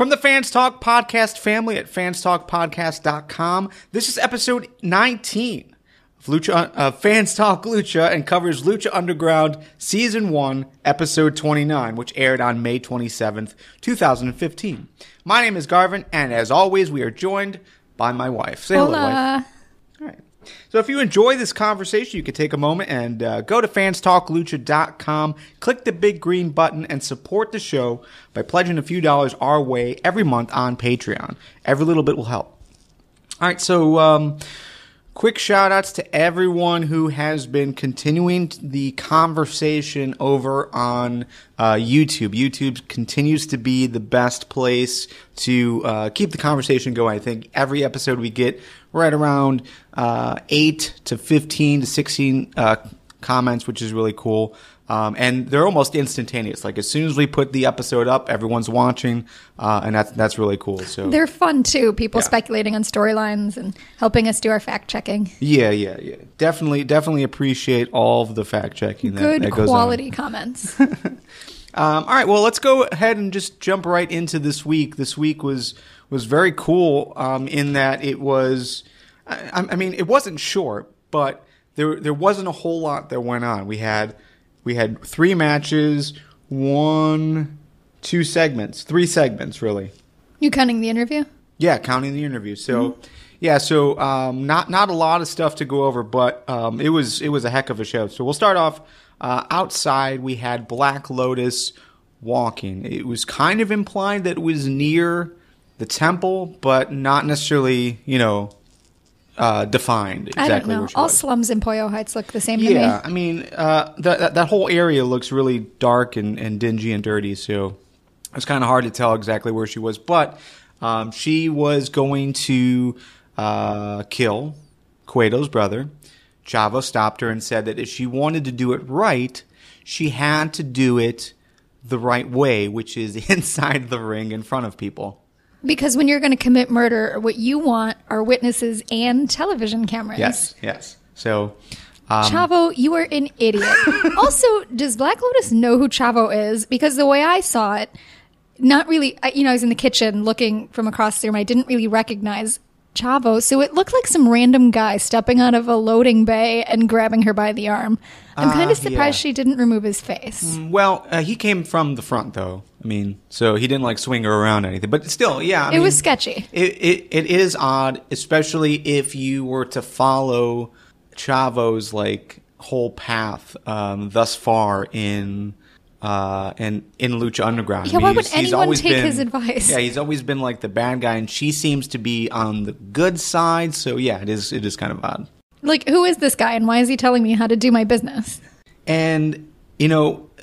From the Fans Talk Podcast family at fanstalkpodcast.com, this is episode 19 of Fans Talk Lucha and covers Lucha Underground Season 1, Episode 29, which aired on May 27th, 2015. My name is Garvin, and as always, we are joined by my wife. Say hello, wife. All right. So if you enjoy this conversation, you could take a moment and go to fanstalklucha.com, click the big green button, and support the show by pledging a few dollars our way every month on Patreon. Every little bit will help. All right, so quick shout-outs to everyone who has been continuing the conversation over on YouTube. YouTube continues to be the best place to keep the conversation going. I think every episode we get right around 8 to 15 to 16 comments, which is really cool. And they're almost instantaneous. Like as soon as we put the episode up, everyone's watching, and that's really cool. So they're fun too. People speculating on storylines and helping us do our fact checking. Yeah. Definitely appreciate all of the fact checking. That goes on. Good quality comments. All right, well, let's go ahead and just jump right into this week. This week was very cool in that it was. I mean, it wasn't short, but there wasn't a whole lot that went on. We had 3 matches, 3 segments, really. You counting the interview? Yeah, counting the interview. So, not a lot of stuff to go over, but it was a heck of a show. So we'll start off outside. We had Black Lotus walking. It was kind of implied that it was near the temple, but not necessarily, defined exactly. I don't know. Where she All was. slums in Pollo Heights look the same to me. Yeah, I mean, that whole area looks really dark and dingy and dirty, so it's kind of hard to tell exactly where she was. But she was going to kill Cueto's brother. Chavo stopped her and said that if she wanted to do it right, she had to do it the right way, which is inside the ring in front of people. Because when you're going to commit murder, what you want are witnesses and television cameras. Yes. So, Chavo, you are an idiot. Also, does Black Lotus know who Chavo is? Because the way I saw it, not really, I was in the kitchen looking from across the room. I didn't really recognize Chavo, so it looked like some random guy stepping out of a loading bay and grabbing her by the arm. I'm kind of surprised she didn't remove his face. Well, he came from the front, though. I mean, so he didn't swing her around or anything. But still, yeah. It was sketchy. It is odd, especially if you were to follow Chavo's whole path thus far in Lucha Underground. Yeah, why would anyone take his advice? Yeah, he's always been the bad guy, and she seems to be on the good side. So yeah, it is kind of odd. Who is this guy, and why is he telling me how to do my business? And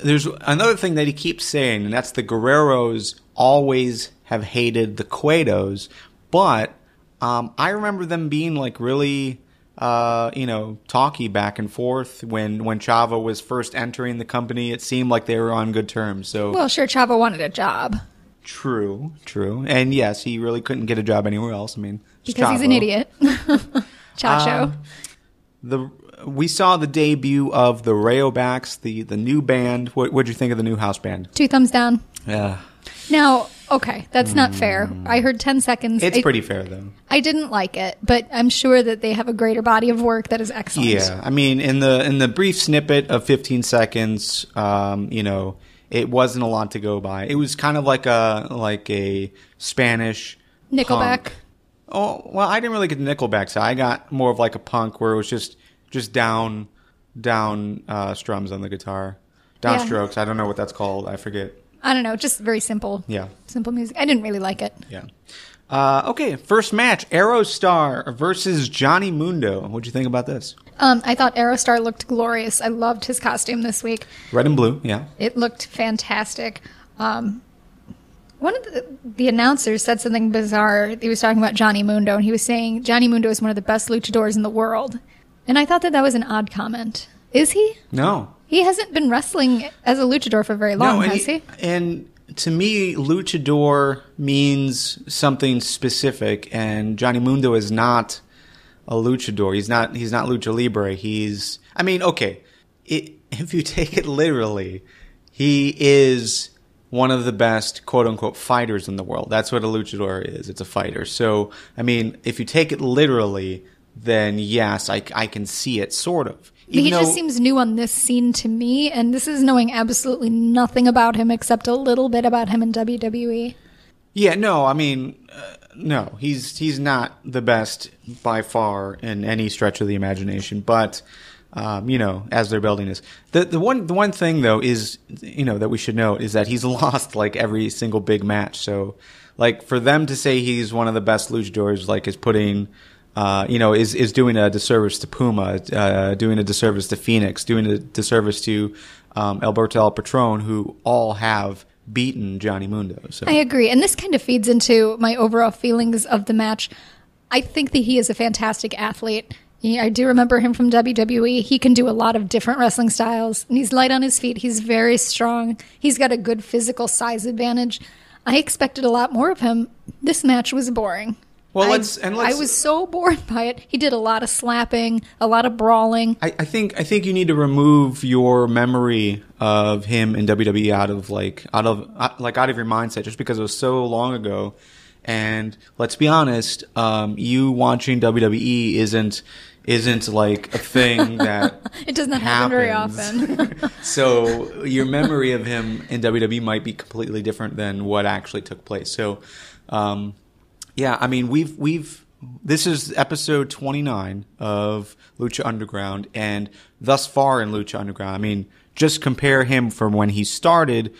there's another thing that he keeps saying, and that's the Guerreros always have hated the Cuetos, but I remember them being really. Talky back and forth when Chavo was first entering the company. It seemed like they were on good terms. So, well, sure, Chavo wanted a job. True, and yes, he really couldn't get a job anywhere else. I mean, because Chavo. He's an idiot. Chacho. We saw the debut of the Rayobacks, the new band. What'd you think of the new house band? 2 thumbs down. Yeah. Now, okay, that's not fair. I heard 10 seconds. It's pretty fair, though. I didn't like it, but I'm sure that they have a greater body of work that is excellent. Yeah, I mean, in the brief snippet of 15 seconds, it wasn't a lot to go by. It was kind of like a Spanish Nickelback. Punk. Oh, well, I didn't really get the Nickelback side. I got more of a punk where it was just down strums on the guitar. Downstrokes. I don't know what that's called. I forget. I don't know, just very simple. Yeah. Simple music. I didn't really like it. Yeah. Okay, first match, Aerostar versus Johnny Mundo. What'd you think about this? I thought Aerostar looked glorious. I loved his costume this week. Red and blue, yeah. It looked fantastic. One of the announcers said something bizarre. He was talking about Johnny Mundo, and he was saying Johnny Mundo is one of the best luchadors in the world. And I thought that was an odd comment. Is he? No. He hasn't been wrestling as a luchador for very long, has he? And to me, luchador means something specific, and Johnny Mundo is not a luchador. He's not lucha libre. If you take it literally, he is one of the best quote-unquote fighters in the world. That's what a luchador is. It's a fighter. So, I mean, if you take it literally, then yes, I can see it, sort of. He just seems new on this scene to me, and this is knowing absolutely nothing about him except a little bit about him in WWE. Yeah, no, I mean, no, he's not the best by far in any stretch of the imagination, but... as they're building this, the one thing though is, that we should note is that he's lost like every single big match. So, like for them to say he's one of the best luchadors, like is putting, is doing a disservice to Puma, doing a disservice to Phoenix, doing a disservice to Alberto El Patron, who all have beaten Johnny Mundo. So. I agree, and this kind of feeds into my overall feelings of the match. I think that he is a fantastic athlete. I do remember him from WWE. He can do a lot of different wrestling styles, and he's light on his feet. He's very strong. He's got a good physical size advantage. I expected a lot more of him. This match was boring. Well, I was so bored by it. He did a lot of slapping, a lot of brawling. I think you need to remove your memory of him in WWE out of your mindset, just because it was so long ago. And let's be honest, you watching WWE isn't like a thing that it does not happen very often. So your memory of him in WWE might be completely different than what actually took place. So, I mean, this is episode 29 of Lucha Underground, and thus far in Lucha Underground, I mean, just compare him from when he started,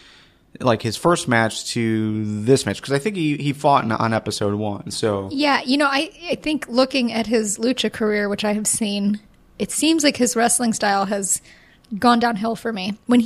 like his first match, to this match, because I think he fought on episode 1. So yeah, I think looking at his lucha career, which I have seen, it seems like his wrestling style has gone downhill for me. When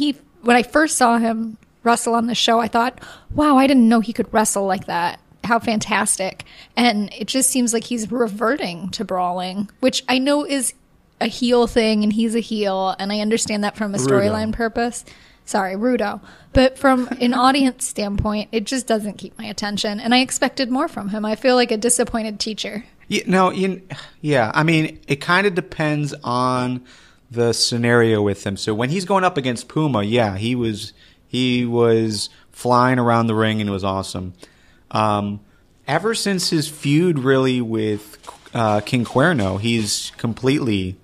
I first saw him wrestle on the show, I thought, wow, I didn't know he could wrestle like that. How fantastic. And it just seems like he's reverting to brawling, which I know is a heel thing, and he's a heel, and I understand that from a storyline purpose. Sorry, Rudo. But from an audience standpoint, it just doesn't keep my attention. And I expected more from him. I feel like a disappointed teacher. Yeah, I mean, it kind of depends on the scenario with him. So when he's going up against Puma, yeah, he was flying around the ring and it was awesome. Ever since his feud really with King Cuerno, he's completely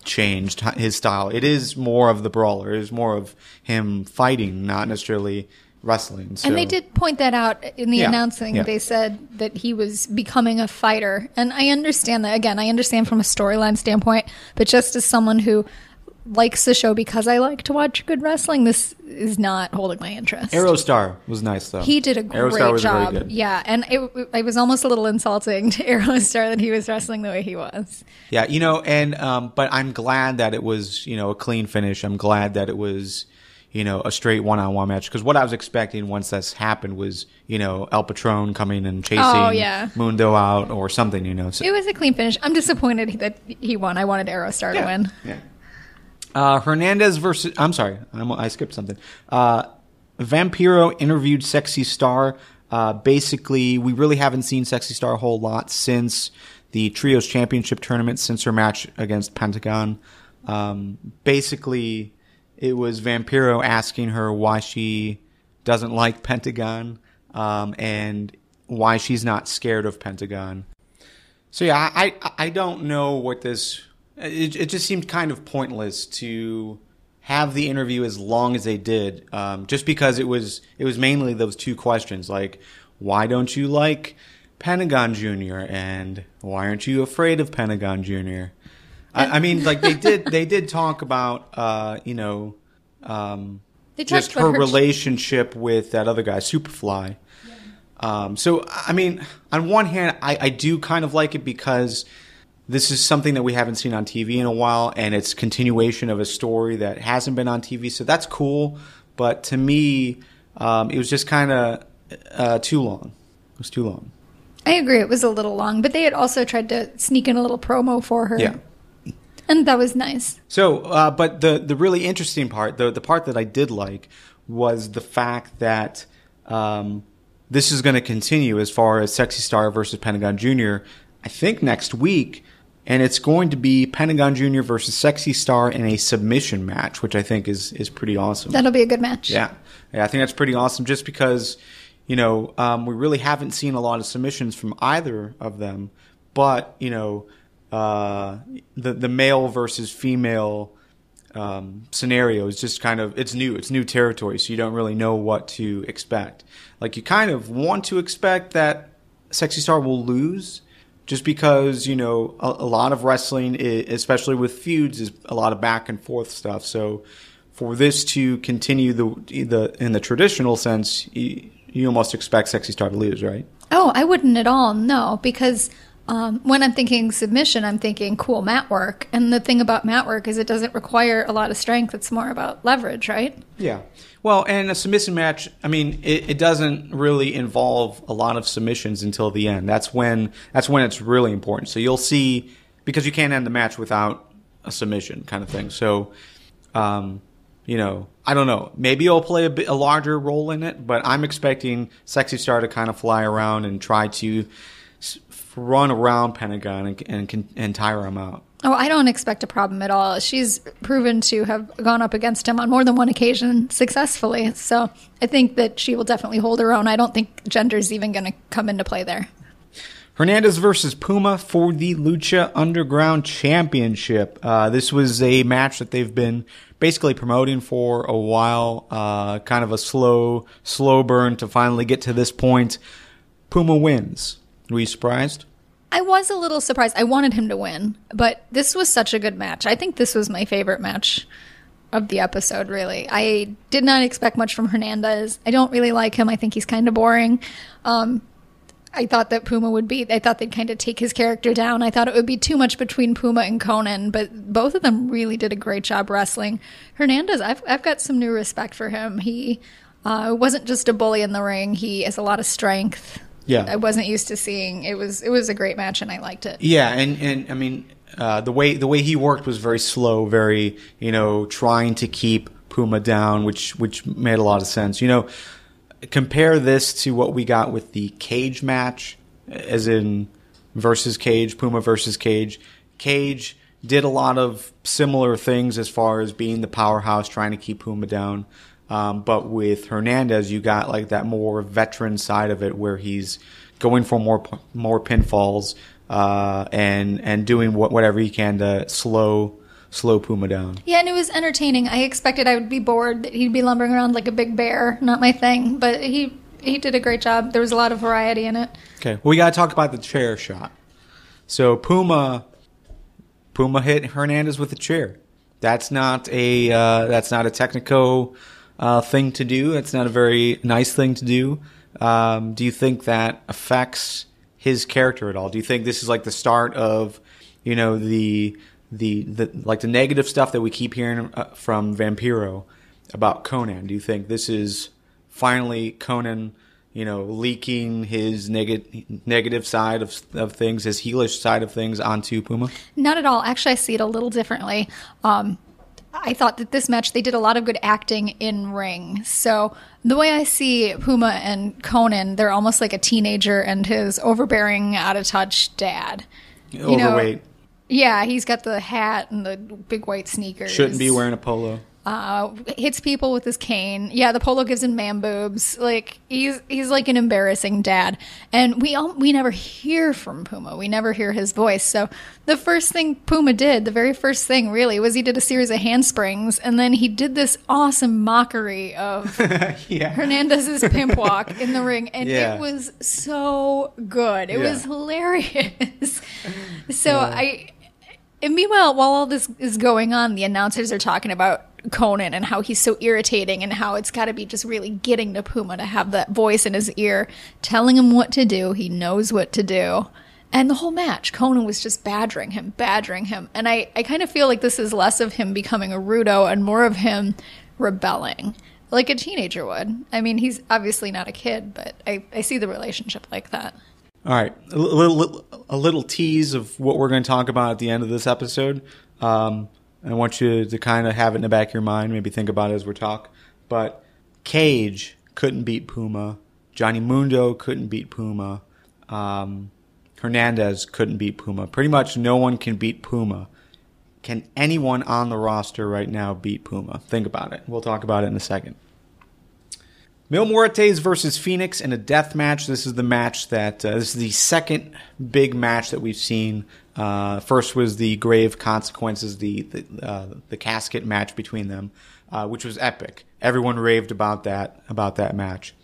changed his style. It is more of the brawler. It is more of him fighting, not necessarily wrestling. So. And they did point that out in the announcing. Yeah. They said that he was becoming a fighter. And I understand that. Again, I understand from a storyline standpoint, but just as someone who likes the show because I like to watch good wrestling, this is not holding my interest. Aerostar was nice, though. He did a great job. Very good. Yeah, and it was almost a little insulting to Aerostar that he was wrestling the way he was. Yeah, but I'm glad that it was, a clean finish. I'm glad that it was, a straight one-on-one match, because what I was expecting once that's happened was, El Patron coming and chasing Mundo out or something, So, it was a clean finish. I'm disappointed that he won. I wanted Aerostar to win. Yeah. Hernandez versus... I'm sorry. I skipped something. Vampiro interviewed Sexy Star. Basically, we really haven't seen Sexy Star a whole lot since the Trios Championship tournament, since her match against Pentagon. Basically, it was Vampiro asking her why she doesn't like Pentagon, and why she's not scared of Pentagon. So yeah, I don't know what this... It just seemed kind of pointless to have the interview as long as they did, just because it was mainly those two questions, like, why don't you like Pentagon Jr. and why aren't you afraid of Pentagon Jr.? I mean, like they did talk about just her relationship with that other guy, Superfly. Yeah. So I mean, on one hand, I do kind of like it because this is something that we haven't seen on TV in a while, and it's continuation of a story that hasn't been on TV, so that's cool. But to me, it was just kind of too long. It was too long. I agree. It was a little long, but they had also tried to sneak in a little promo for her. Yeah. And that was nice. So, but the really interesting part, the part that I did like, was the fact that this is going to continue as far as Sexy Star versus Pentagon Jr., I think next week. And it's going to be Pentagon Jr. versus Sexy Star in a submission match, which I think is pretty awesome. That'll be a good match. Yeah. Yeah, I think that's pretty awesome just because, we really haven't seen a lot of submissions from either of them. But, the male versus female scenario is just kind of, it's new territory, so you don't really know what to expect. Like, you kind of want to expect that Sexy Star will lose just because, a lot of wrestling, especially with feuds, is a lot of back and forth stuff. So for this to continue in the traditional sense, you almost expect Sexy Star to lose, right? Oh, I wouldn't at all, no, because when I'm thinking submission, I'm thinking cool mat work. And the thing about mat work is it doesn't require a lot of strength. It's more about leverage, right? Yeah. Well, and a submission match, I mean, it doesn't really involve a lot of submissions until the end. That's when it's really important. So you'll see, because you can't end the match without a submission kind of thing. So, I don't know. Maybe it'll play a larger role in it, but I'm expecting Sexy Star to kind of fly around and try to run around Pentagon and tire him out. Oh, I don't expect a problem at all. She's proven to have gone up against him on more than one occasion successfully. So I think that she will definitely hold her own. I don't think gender's even going to come into play there. Hernandez versus Puma for the Lucha Underground Championship. This was a match that they've been basically promoting for a while. Kind of a slow burn to finally get to this point. Puma wins. Were you surprised? I was a little surprised. I wanted him to win, but this was such a good match. I think this was my favorite match of the episode, really. I did not expect much from Hernandez. I don't really like him. I think he's kind of boring. I thought that Puma I thought they'd kind of take his character down. I thought it would be too much between Puma and Conan, but both of them really did a great job wrestling. Hernandez, I've got some new respect for him. He wasn't just a bully in the ring. He has a lot of strength. Yeah, I wasn't used to seeing. It was a great match, and I liked it. Yeah, and I mean, the way he worked was very slow, very trying to keep Puma down, which made a lot of sense. Compare this to what we got with the cage match, as in versus Cage, Puma versus Cage. Cage did a lot of similar things as far as being the powerhouse, trying to keep Puma down. But with Hernandez, you got like that more veteran side of it, where he's going for more pinfalls and doing whatever he can to slow Puma down. Yeah, and it was entertaining. I expected I would be bored, that he'd be lumbering around like a big bear. Not my thing, but he did a great job. There was a lot of variety in it. Okay, well, we got to talk about the chair shot. So Puma hit Hernandez with a chair. That's not a technical thing to do. It's not a very nice thing to do. Do you think that affects his character at all? Do you think this is like the start of, the negative stuff that we keep hearing from Vampiro about Conan? Do you think this is finally Conan, leaking his negative side of things, his heelish side of things onto Puma? Not at all. Actually, I see it a little differently. I thought that this match, they did a lot of good acting in ring. So the way I see Puma and Conan, they're almost like a teenager and his overbearing, out of touch dad. Overweight. Yeah, he's got the hat and the big white sneakers. Shouldn't be wearing a polo. Hits people with his cane. Yeah, the polo gives him man boobs. Like he's like an embarrassing dad. And we never hear from Puma. We never hear his voice. So the first thing Puma did, the very first thing really, was he did a series of handsprings, and then he did this awesome mockery of Hernandez's pimp walk in the ring, and it was so good. It was hilarious. So And meanwhile, while all this is going on, the announcers are talking about Conan and how he's so irritating and how it's got to be just really getting to Puma to have that voice in his ear telling him what to do. He knows what to do. And the whole match, Conan was just badgering him. And I kind of feel like this is less of him becoming a rudo and more of him rebelling, like a teenager would. I mean, he's obviously not a kid, but I see the relationship like that. All right, a little tease of what we're going to talk about at the end of this episode. I want you to kind of have it in the back of your mind, maybe think about it as we talk. But Cage couldn't beat Puma. Johnny Mundo couldn't beat Puma. Hernandez couldn't beat Puma. Pretty much no one can beat Puma. Can anyone on the roster right now beat Puma? Think about it. We'll talk about it in a second. Mil Muertes versus Phoenix in a death match. This is the match that this is the second big match that we've seen. First was the Grave Consequences, the casket match between them, which was epic. Everyone raved about that match.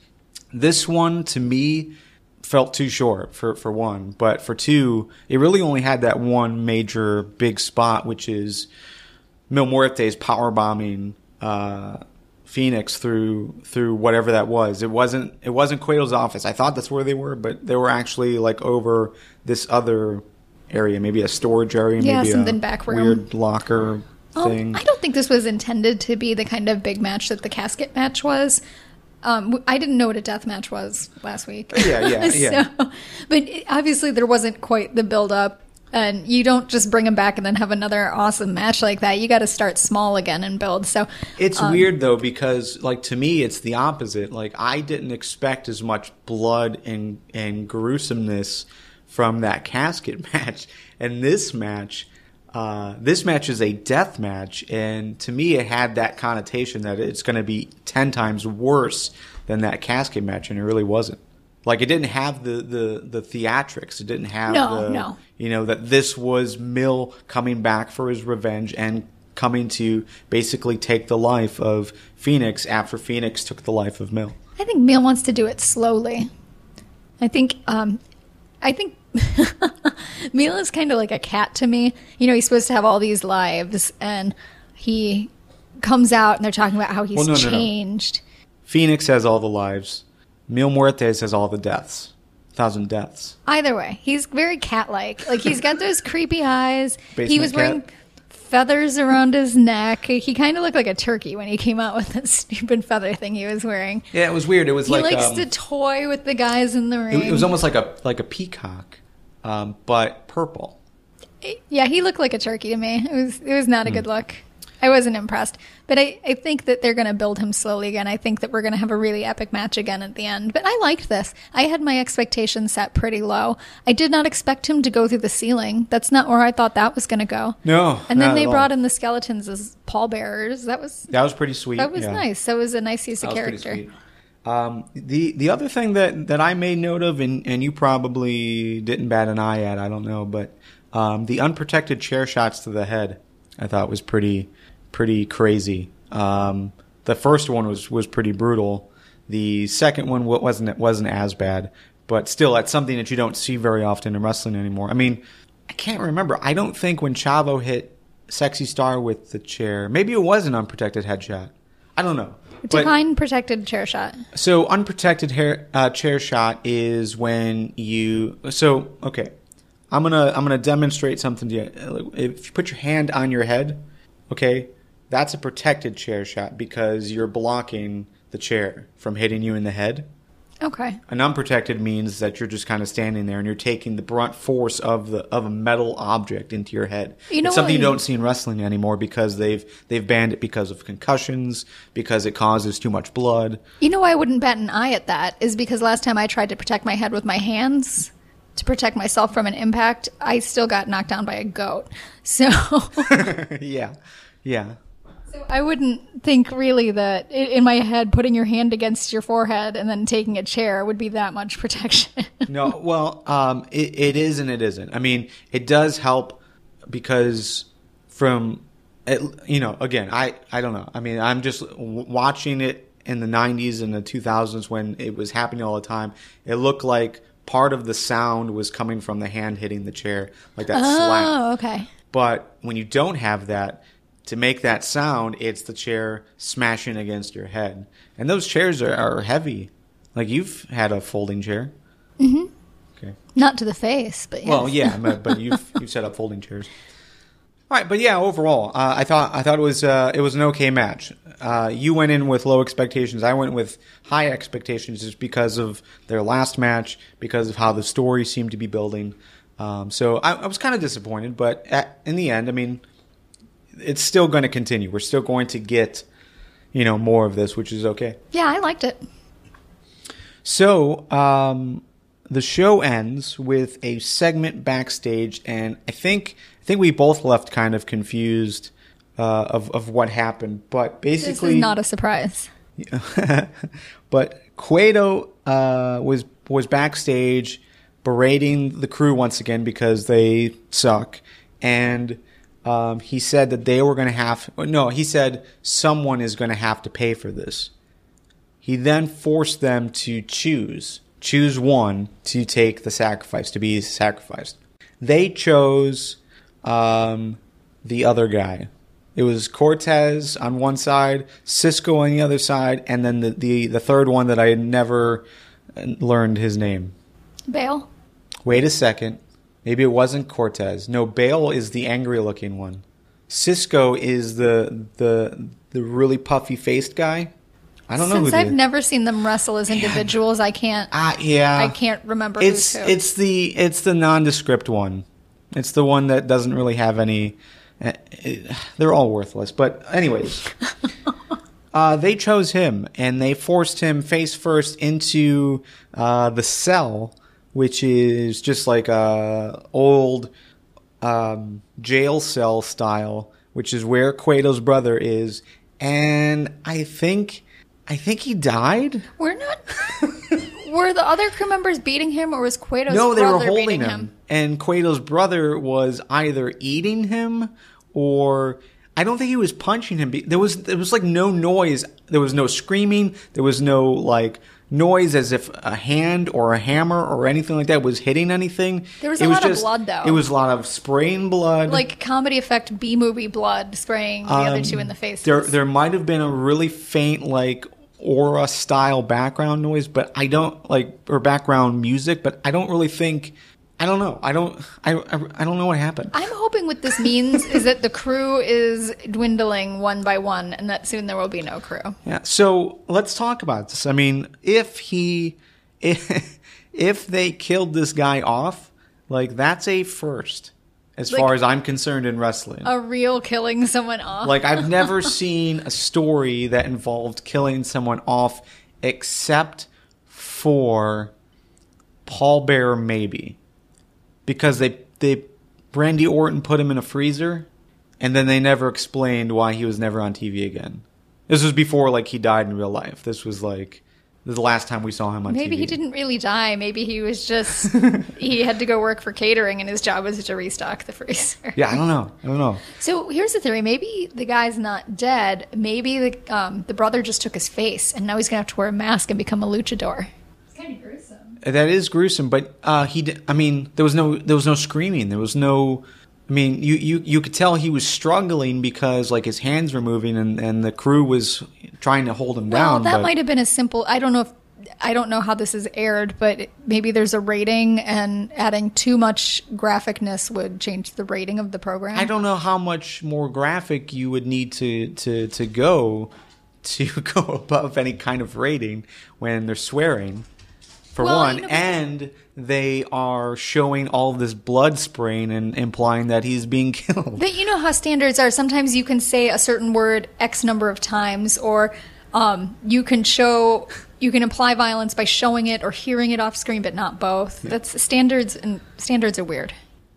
This one, to me, felt too short for one, but for two, it really only had that one major big spot, which is Mil Muertes powerbombing Phoenix through whatever that was. It wasn't Cueto's office. I thought that's where they were, but they were actually like over this other area, maybe a storage area, maybe something a back room. Weird locker thing. I don't think this was intended to be the kind of big match that the casket match was. I didn't know what a death match was last week. Yeah. So, but obviously there wasn't quite the build up. And you don't just bring them back and then have another awesome match like that. You got to start small again and build. So it's weird though, because like to me it's the opposite. Like I didn't expect as much blood and gruesomeness from that casket match. And this match is a death match, and to me it had that connotation that it's going to be 10 times worse than that casket match, and it really wasn't. Like, it didn't have the theatrics. It didn't have no. You know, that this was Mil coming back for his revenge and coming to basically take the life of Phoenix after Phoenix took the life of Mil. I think Mil wants to do it slowly. I think Mil is kind of like a cat to me. You know, he's supposed to have all these lives, and he comes out and they're talking about how he's changed. No. Phoenix has all the lives. Mil Muertes has all the deaths. 1,000 deaths. Either way, he's very cat-like. Like, he's got those creepy eyes. Basement he was cat. wearing feathers around his neck. He kind of looked like a turkey when he came out with that stupid feather thing he was wearing. Yeah, it was weird. It was he like likes to toy with the guys in the ring. It was almost like a peacock, but purple. Yeah, he looked like a turkey to me. It was not a good look. I wasn't impressed. But I think that they're going to build him slowly again. I think that we're going to have a really epic match again at the end. But I liked this. I had my expectations set pretty low. I did not expect him to go through the ceiling. That's not where I thought that was going to go. No. And then they brought in the skeletons as pallbearers. That was pretty sweet. That was nice. That was a nice use of character. Pretty sweet. The other thing that I made note of, and you probably didn't bat an eye at, I don't know, but the unprotected chair shots to the head, I thought was pretty crazy. The first one was pretty brutal. The second one wasn't as bad, but still, that's something that you don't see very often in wrestling anymore. I mean, I can't remember. I don't think when Chavo hit Sexy Star with the chair, maybe it was an unprotected headshot. I don't know. Define protected chair shot. So unprotected chair shot is when you. So okay, I'm gonna demonstrate something to you. If you put your hand on your head, okay. That's a protected chair shot because you're blocking the chair from hitting you in the head. Okay. An unprotected means that you're just kind of standing there and you're taking the brunt force of a metal object into your head. It's something you don't see in wrestling anymore because they've banned it because of concussions, because it causes too much blood. You know why I wouldn't bat an eye at that is because last time I tried to protect my head with my hands to protect myself from an impact, I still got knocked down by a goat. So Yeah. So I wouldn't think really that in my head putting your hand against your forehead and then taking a chair would be that much protection. No, well, it is and it isn't. I mean, it does help because again, I don't know. I mean, I'm just watching it in the 90s and the 2000s when it was happening all the time. It looked like part of the sound was coming from the hand hitting the chair, like that slap. Oh, okay. But when you don't have that, to make that sound, it's the chair smashing against your head. And those chairs are heavy. Like, you've had a folding chair. Mm-hmm. Okay. Not to the face, but yes. Well, yeah, but you've set up folding chairs. All right, but yeah, overall, I thought it was an okay match. You went in with low expectations. I went with high expectations just because of their last match, because of how the story seemed to be building. So I was kind of disappointed, but in the end, I mean, it's still going to continue. We're still going to get, more of this, which is okay. Yeah, I liked it. So the show ends with a segment backstage, and I think we both left kind of confused of what happened. But basically, this is not a surprise. But Cueto was backstage berating the crew once again because they suck, and he said that they were going to have. No, he said someone is going to have to pay for this. He then forced them to choose one to take the sacrifice, to be sacrificed. They chose the other guy. It was Cortez on one side, Cisco on the other side, and then the third one that I had never learned his name. Bale? Wait a second. Maybe it wasn't Cortez. No, Bale is the angry-looking one. Cisco is the really puffy-faced guy. I don't know who. Since I've never seen them wrestle as individuals, I can't. I can't remember who's who. It's the nondescript one. It's the one that doesn't really have any. They're all worthless. But anyways, they chose him and they forced him face first into the cell, which is just like a old jail cell style, which is where Cueto's brother is, and I think he died. Were the other crew members beating him, or was Cueto's brother beating him? No, they were holding him. And Cueto's brother was either eating him, or I don't think he was punching him. There was like no noise. There was no screaming. There was no like noise as if a hand or a hammer or anything like that was hitting anything. There was a lot of blood, though. It was a lot of spraying blood. Like comedy effect B-movie blood spraying the other two in the face. There might have been a really faint like aura style background noise, but I don't like, or background music, but I don't really think. I don't know. I don't know what happened. I'm hoping what this means is that the crew is dwindling one by one, and that soon there will be no crew. Yeah. So let's talk about this. I mean, if they killed this guy off, like that's a first, as far as I'm concerned in wrestling. A real killing someone off. Like I've never seen a story that involved killing someone off, except for Paul Bearer, maybe. Because they Randy Orton put him in a freezer, and then they never explained why he was never on TV again. This was before like he died in real life. This was like the last time we saw him on TV. Maybe he didn't really die. Maybe he was just he had to go work for catering, and his job was to restock the freezer. Yeah, I don't know. So here's the theory: maybe the guy's not dead. Maybe the brother just took his face, and now he's gonna have to wear a mask and become a luchador. It's kind of gruesome. That is gruesome, but there was no screaming. There was no. I mean, you could tell he was struggling because like his hands were moving and the crew was trying to hold him down. Well, that might have been a simple. I don't know how this is aired, but maybe there's a rating, and adding too much graphicness would change the rating of the program. I don't know how much more graphic you would need to go above any kind of rating when they're swearing. For one, and they are showing all this blood spraying and implying that he's being killed. But you know how standards are. Sometimes you can say a certain word X number of times, or you can imply violence by showing it or hearing it off screen, but not both. Yeah. That's standards, and standards are weird.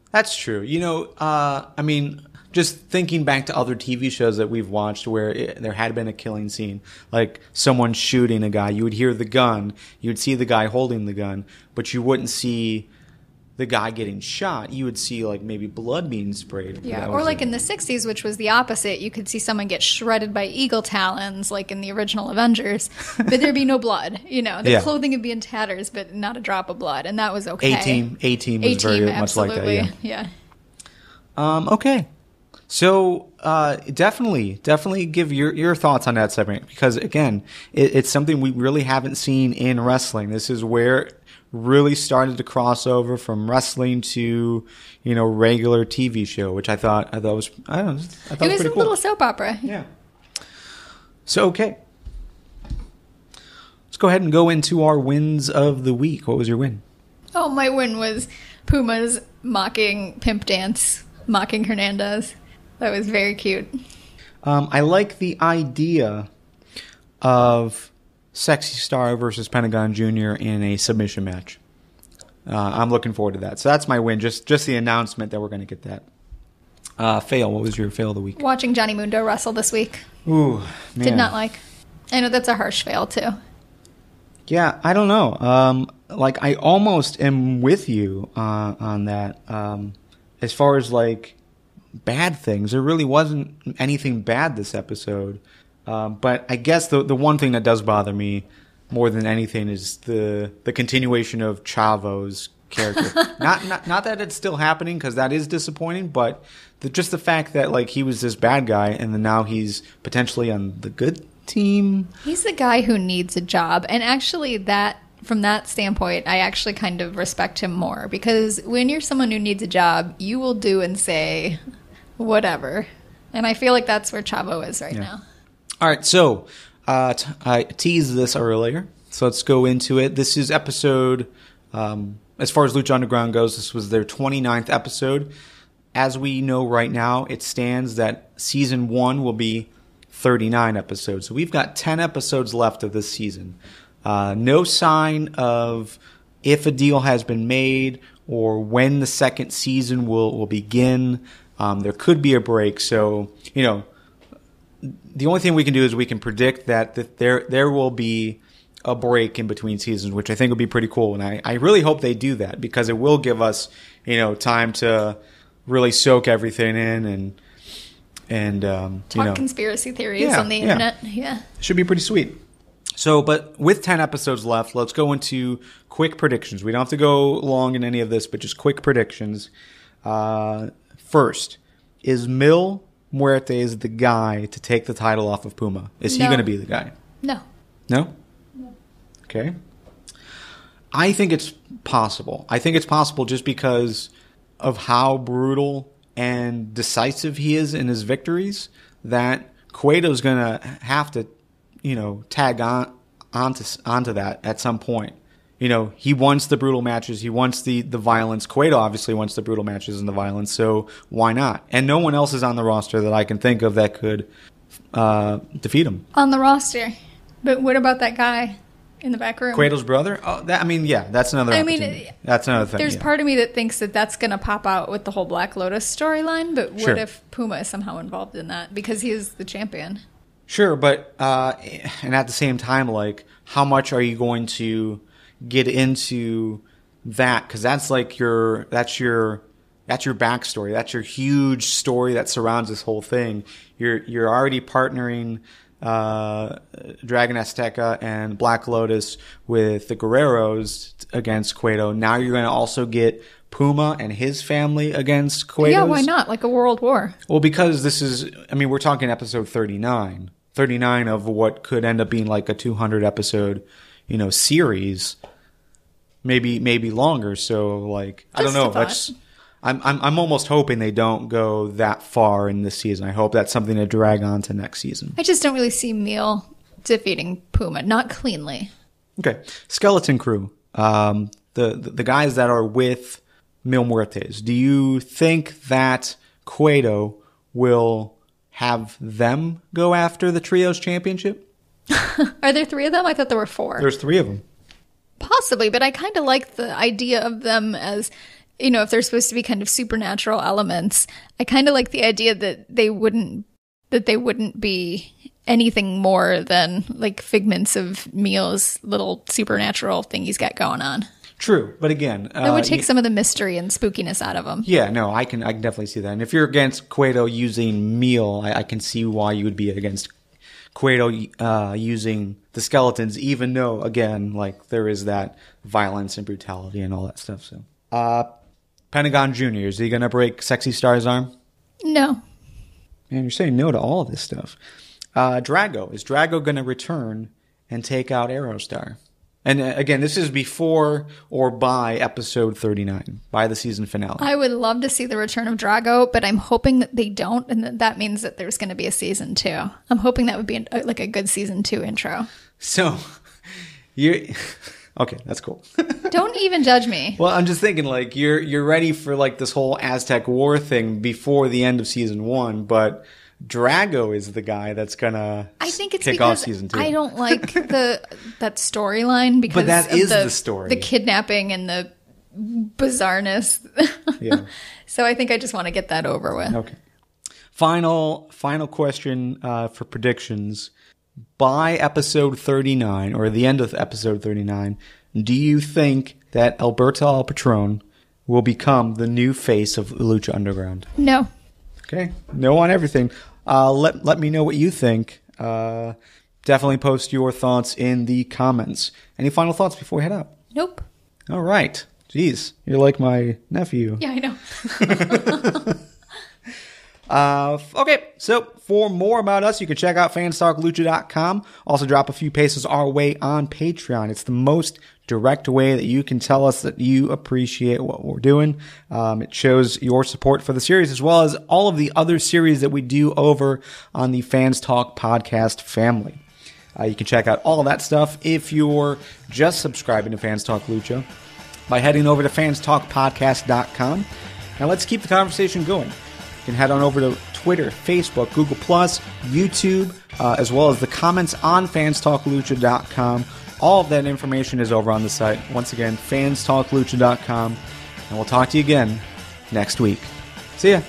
That's true. You know, I mean, just thinking back to other TV shows that we've watched where there had been a killing scene, like someone shooting a guy, you would hear the gun, you would see the guy holding the gun, but you wouldn't see the guy getting shot. You would see like maybe blood being sprayed. Yeah, or like in the 60s, which was the opposite. You could see someone get shredded by eagle talons, like in the original Avengers, but there'd be no blood. You know, the clothing would be in tatters, but not a drop of blood, and that was okay. A-Team was very much like that. Yeah. Okay. So definitely give your thoughts on that segment, because again, it's something we really haven't seen in wrestling. This is where it really started to cross over from wrestling to regular TV show, which I thought was pretty cool. It was a little soap opera. Yeah. So okay, let's go ahead and go into our wins of the week. What was your win? Oh, my win was Puma's mocking pimp dance, mocking Hernandez. That was very cute. I like the idea of Sexy Star versus Pentagon Jr. in a submission match. I'm looking forward to that. So that's my win, just the announcement that we're going to get that. Fail, what was your fail of the week? Watching Johnny Mundo wrestle this week. Ooh, man. Did not like. I know that's a harsh fail, too. Yeah, I don't know. Like, I almost am with you on that. As far as, like, bad things, there really wasn't anything bad this episode. But I guess the one thing that does bother me more than anything is the continuation of Chavo's character. not that it's still happening, because that is disappointing, but just the fact that, like, he was this bad guy and then now he's potentially on the good team. He's the guy who needs a job. And actually, from that standpoint, I actually kind of respect him more, because when you're someone who needs a job, you will do and say whatever. And I feel like that's where Chavo is right now. All right, so I teased this earlier, so let's go into it. This is episode, as far as Lucha Underground goes, this was their 29th episode. As we know right now, it stands that season 1 will be 39 episodes. So we've got 10 episodes left of this season. No sign of if a deal has been made or when the second season will begin. There could be a break. So, the only thing we can do is we can predict that there will be a break in between seasons, which I think would be pretty cool. And I really hope they do that, because it will give us, time to really soak everything in and talk conspiracy theories on the internet. Yeah. It should be pretty sweet. So, but with 10 episodes left, let's go into quick predictions. We don't have to go long in any of this, but just quick predictions. First, is Mil Muertes the guy to take the title off of Puma? Is he going to be the guy? No. No? No. Okay. I think it's possible. I think it's possible just because of how brutal and decisive he is in his victories, that Cueto's going to have to, tag onto that at some point. He wants the brutal matches. He wants the violence. Cueto obviously wants the brutal matches and the violence, so why not? And no one else is on the roster that I can think of that could defeat him. On the roster? But what about that guy in the back room? Cueto's brother? Oh, that's another opportunity. That's another thing. There's part of me that thinks that that's going to pop out with the whole Black Lotus storyline, but what if Puma is somehow involved in that? Because he is the champion. Sure, but and at the same time, like, how much are you going to get into that? Because that's like your backstory. That's your huge story that surrounds this whole thing. You're already partnering Dragon Azteca and Black Lotus with the Guerreros against Cueto. Now you're going to also get Puma and his family against Cueto. Yeah, why not? Like a world war. Well, because we're talking episode 39 of what could end up being like a 200 episode, series, maybe longer. So, like, I don't know. I'm almost hoping they don't go that far in this season. I hope that's something to drag on to next season. I just don't really see Mil defeating Puma, not cleanly. Okay, Skeleton Crew, the guys that are with Mil Muertes. Do you think that Cueto will have them go after the Trios Championship? Are there 3 of them? I thought there were 4. There's 3 of them. Possibly, but I kind of like the idea of them as, if they're supposed to be kind of supernatural elements. I kind of like the idea that they wouldn't be anything more than like figments of Mil's little supernatural thing he's got going on. True, but again, that would take some of the mystery and spookiness out of them. Yeah, no, I can definitely see that. And if you're against Cueto using Mil, I can see why you would be against Cueto using the skeletons, even though, again, like, there is that violence and brutality and all that stuff. So, Pentagon Jr., is he going to break Sexy Star's arm? No. Man, you're saying no to all of this stuff. Drago. Is Drago going to return and take out Aerostar? And again, this is before or by episode 39, by the season finale. I would love to see the return of Drago, but I'm hoping that they don't, and that means that there's going to be a season 2. I'm hoping that would be like a good season 2 intro. So, okay, that's cool. Don't even judge me. Well, I'm just thinking, like, you're ready for like this whole Aztec War thing before the end of season 1, but Drago is the guy that's gonna kick off season 2. I don't like that storyline because but that is the story, the kidnapping and the bizarreness. Yeah. So I think I just want to get that over with. Okay. Final question for predictions. by episode 39, or the end of episode 39, do you think that Alberto El Patron will become the new face of Lucha Underground? No. Okay, no on everything. Let me know what you think. Definitely post your thoughts in the comments. Any final thoughts before we head out? Nope. All right. Jeez, you're like my nephew. Yeah, I know. Okay, so for more about us, you can check out fanstalklucha.com. Also drop a few pesos our way on Patreon. It's the most direct way that you can tell us that you appreciate what we're doing. It shows your support for the series as well as all of the other series that we do over on the Fans Talk podcast family. You can check out all of that stuff if you're just subscribing to Fans Talk Lucha by heading over to fanstalkpodcast.com. Now let's keep the conversation going. You can head on over to Twitter, Facebook, Google+, YouTube, as well as the comments on fanstalklucha.com. All of that information is over on the site. Once again, fanstalklucha.com. And we'll talk to you again next week. See ya.